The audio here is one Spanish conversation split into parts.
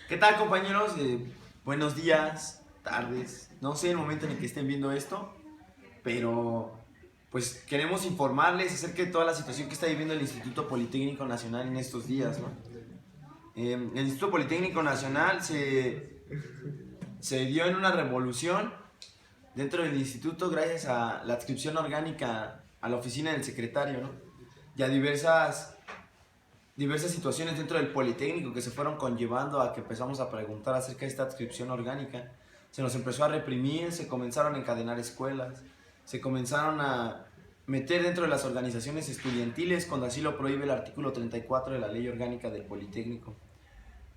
¿Qué tal, compañeros? Buenos días, tardes, no sé el momento en el que estén viendo esto, pero pues queremos informarles acerca de toda la situación que está viviendo el Instituto Politécnico Nacional en estos días, ¿no? El Instituto Politécnico Nacional se dio en una revolución dentro del instituto gracias a la adscripción orgánica a la oficina del secretario, ¿no? Y a diversas situaciones dentro del Politécnico que se fueron conllevando a que empezamos a preguntar acerca de esta adscripción orgánica. Se nos empezó a reprimir, se comenzaron a encadenar escuelas, se comenzaron a meter dentro de las organizaciones estudiantiles cuando así lo prohíbe el artículo 34 de la Ley Orgánica del Politécnico.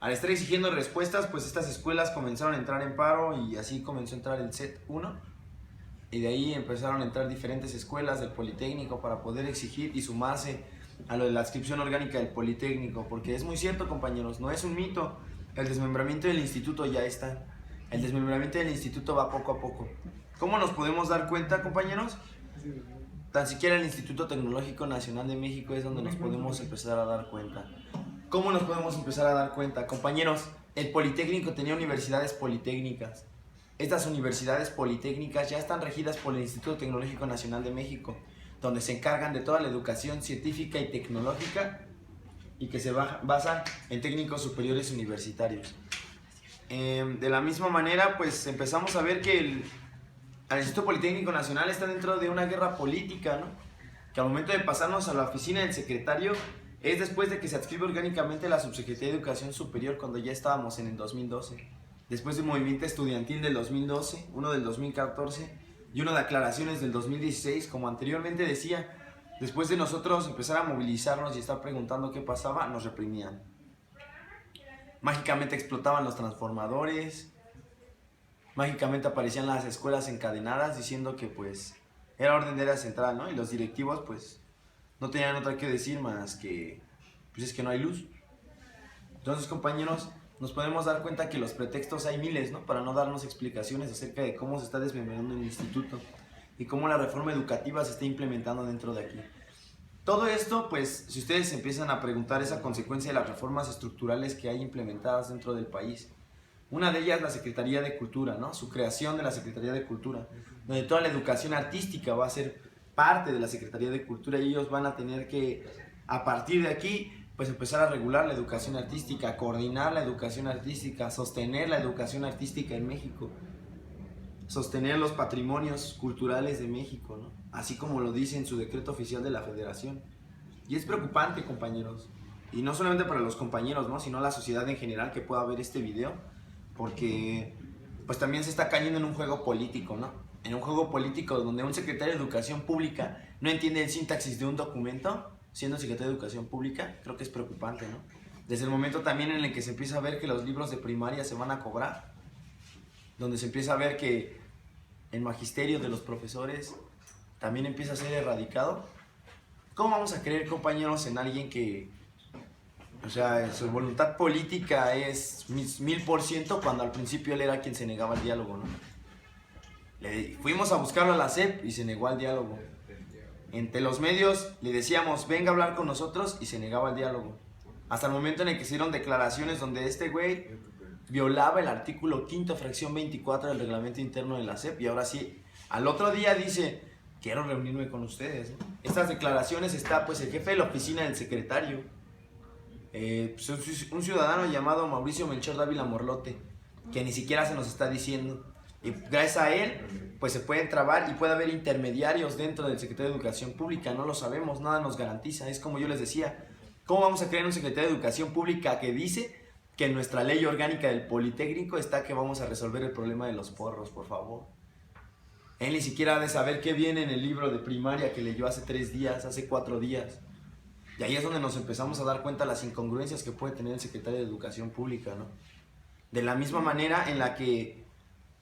Al estar exigiendo respuestas, pues estas escuelas comenzaron a entrar en paro y así comenzó a entrar el CET 1 y de ahí empezaron a entrar diferentes escuelas del Politécnico para poder exigir y sumarse a lo de la adscripción orgánica del Politécnico, porque es muy cierto, compañeros, no es un mito, el desmembramiento del instituto ya está, el desmembramiento del instituto va poco a poco. ¿Cómo nos podemos dar cuenta, compañeros? Tan siquiera el Instituto Tecnológico Nacional de México es donde nos podemos empezar a dar cuenta. ¿Cómo nos podemos empezar a dar cuenta? Compañeros, el Politécnico tenía universidades politécnicas. Estas universidades politécnicas ya están regidas por el Instituto Tecnológico Nacional de México, donde se encargan de toda la educación científica y tecnológica y que se basan en técnicos superiores universitarios. De la misma manera, pues empezamos a ver que el Instituto Politécnico Nacional está dentro de una guerra política, ¿no? Que al momento de pasarnos a la oficina del secretario es después de que se adscribe orgánicamente la Subsecretaría de Educación Superior cuando ya estábamos en el 2012. Después de un movimiento estudiantil del 2012, uno del 2014 y uno de aclaraciones del 2016, como anteriormente decía, después de nosotros empezar a movilizarnos y estar preguntando qué pasaba, nos reprimían. Mágicamente explotaban los transformadores, mágicamente aparecían las escuelas encadenadas diciendo que pues era orden de área central, ¿no? Y los directivos pues no tenían otra que decir más que pues es que no hay luz. Entonces, compañeros, nos podemos dar cuenta que los pretextos hay miles, ¿no? Para no darnos explicaciones acerca de cómo se está desmembrando el instituto y cómo la reforma educativa se está implementando dentro de aquí. Todo esto, pues, si ustedes empiezan a preguntar, es a consecuencia de las reformas estructurales que hay implementadas dentro del país. Una de ellas es la Secretaría de Cultura, ¿no? Su creación de la Secretaría de Cultura, donde toda la educación artística va a ser parte de la Secretaría de Cultura y ellos van a tener que, a partir de aquí, pues empezar a regular la educación artística, coordinar la educación artística, sostener la educación artística en México, sostener los patrimonios culturales de México, ¿no? Así como lo dice en su decreto oficial de la Federación. Y es preocupante, compañeros, y no solamente para los compañeros, ¿no? Sino la sociedad en general que pueda ver este video, porque pues también se está cayendo en un juego político, ¿no? En un juego político donde un secretario de Educación Pública no entiende el sintaxis de un documento, siendo secretario de Educación Pública, creo que es preocupante, ¿no? Desde el momento también en el que se empieza a ver que los libros de primaria se van a cobrar, donde se empieza a ver que el magisterio de los profesores también empieza a ser erradicado. ¿Cómo vamos a creer, compañeros, en alguien que, o sea, su voluntad política es 1000% cuando al principio él era quien se negaba al diálogo, ¿no? Fuimos a buscarlo a la SEP y se negó al diálogo. Entre los medios le decíamos, venga a hablar con nosotros y se negaba al diálogo. Hasta el momento en el que hicieron declaraciones donde este güey violaba el artículo 5º, fracción 24 del reglamento interno de la SEP y ahora sí, al otro día dice, quiero reunirme con ustedes, ¿no? Estas declaraciones está pues el jefe de la oficina del secretario, pues, un ciudadano llamado Mauricio Melchor Dávila Morlote, que ni siquiera se nos está diciendo. Y gracias a él, pues se pueden trabar y puede haber intermediarios dentro del secretario de Educación Pública, no lo sabemos, nada nos garantiza. Es como yo les decía, ¿cómo vamos a creer un secretario de Educación Pública que dice que en nuestra ley orgánica del Politécnico está que vamos a resolver el problema de los porros, por favor? Él ni siquiera ha de saber qué viene en el libro de primaria que leyó hace 3 días, hace 4 días. Y ahí es donde nos empezamos a dar cuenta de las incongruencias que puede tener el secretario de Educación Pública, ¿no? De la misma manera en la que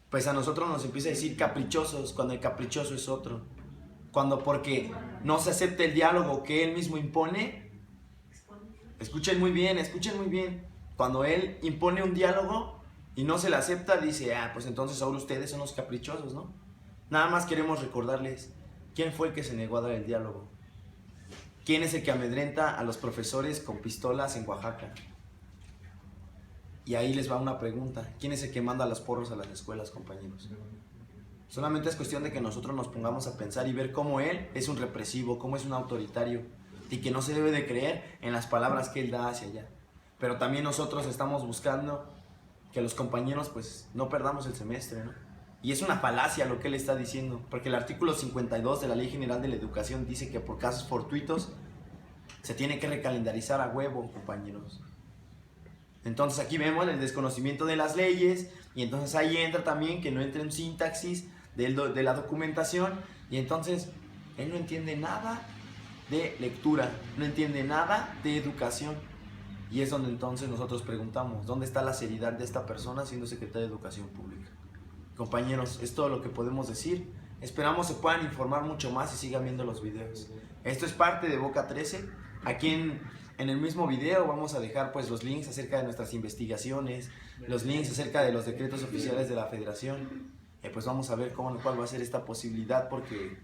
pues a nosotros nos empieza a decir caprichosos cuando el caprichoso es otro. Cuando porque no se acepta el diálogo que él mismo impone, escuchen muy bien, escuchen muy bien. Cuando él impone un diálogo y no se le acepta, dice, pues entonces ahora ustedes son los caprichosos, ¿no? Nada más queremos recordarles quién fue el que se negó a dar el diálogo. ¿Quién es el que amedrenta a los profesores con pistolas en Oaxaca? Y ahí les va una pregunta. ¿Quién es el que manda los porros a las escuelas, compañeros? Solamente es cuestión de que nosotros nos pongamos a pensar y ver cómo él es un represivo, cómo es un autoritario y que no se debe de creer en las palabras que él da hacia allá. Pero también nosotros estamos buscando que los compañeros pues no perdamos el semestre, ¿no? Y es una falacia lo que él está diciendo, porque el artículo 52 de la Ley General de la Educación dice que por casos fortuitos se tiene que recalendarizar a huevo, compañeros. Entonces aquí vemos el desconocimiento de las leyes y entonces ahí entra también que no entra en sintaxis de la documentación y entonces él no entiende nada de lectura, no entiende nada de educación. Y es donde entonces nosotros preguntamos, ¿dónde está la seriedad de esta persona siendo secretaria de Educación Pública? Compañeros, es todo lo que podemos decir. Esperamos se puedan informar mucho más y sigan viendo los videos. Esto es parte de Boca 13. Aquí en el mismo video vamos a dejar pues los links acerca de nuestras investigaciones, los links acerca de los decretos oficiales de la Federación. Pues vamos a ver cuál va a ser esta posibilidad porque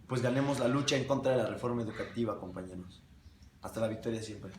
pues ganemos la lucha en contra de la reforma educativa, compañeros. Hasta la victoria siempre.